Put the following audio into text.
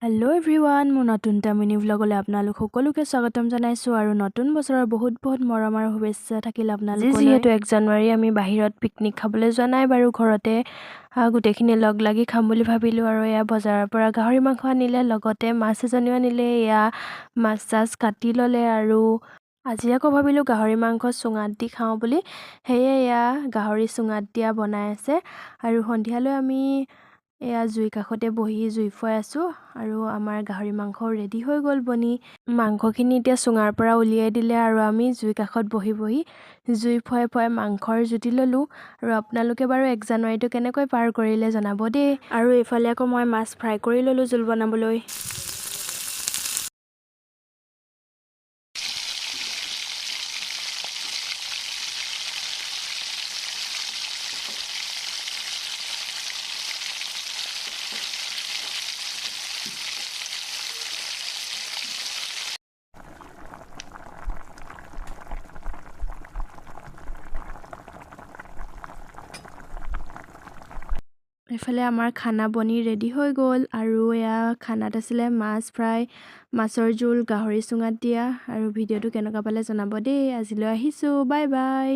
Hello' everyone, মোৰ নতুন এটা মিনি ভ্লগলৈ আপোনালোক সকলোকে স্বাগতম জনাইছোঁ আৰু নতুন বছৰৰ বহুত মৰম আৰু শুভেচ্ছা থাকিল আপোনালোকলৈ। যিহেতু 1 জানুৱাৰী আমি বাহিৰত পিকনিক খাবলৈ যোৱা নাই বাৰু, ঘৰতে গোটেইখিনি লগ লাগি খাম বুলি ভাবিলোঁ। আৰু এয়া বজাৰৰ পৰা গাহৰি মাংস আনিলে, লগতে মাছ এজনীও আনিলে। এয়া মাছ চাছ কাটি ল'লে আৰু আজি আকৌ ভাবিলোঁ গাহৰি মাংস চুঙাত দি খাওঁ বুলি, সেয়ে এয়া গাহৰি চুঙাত দিয়া বনাই আছে। আৰু সন্ধিয়ালৈ আমি এয়া জুই কাষতে বহি জুই ফুৱাই আছোঁ আৰু আমাৰ গাহৰি মাংস ৰেডি হৈ গ'ল বনি। মাংসখিনি এতিয়া চুঙাৰ পৰা উলিয়াই দিলে আৰু আমি জুই কাষত বহি জুই ফুৱাই মাংসৰ জুতি ল'লোঁ। আৰু আপোনালোকে বাৰু 1 জানুৱাৰীটো কেনেকৈ পাৰ কৰিলে জনাব দেই। আৰু এইফালে আকৌ মই মাছ ফ্ৰাই কৰি ল'লোঁ জোল বনাবলৈ। এইফালে আমাৰ খানা বনি ৰেডি হৈ গ'ল আৰু এয়া খানাত আছিলে মাছ ফ্ৰাই, মাছৰ জোল, গাহৰি চুঙাত দিয়া। আৰু ভিডিঅ'টো কেনেকুৱা পালে জনাব দেই। আজিলৈ আহিছোঁ, বাই বাই।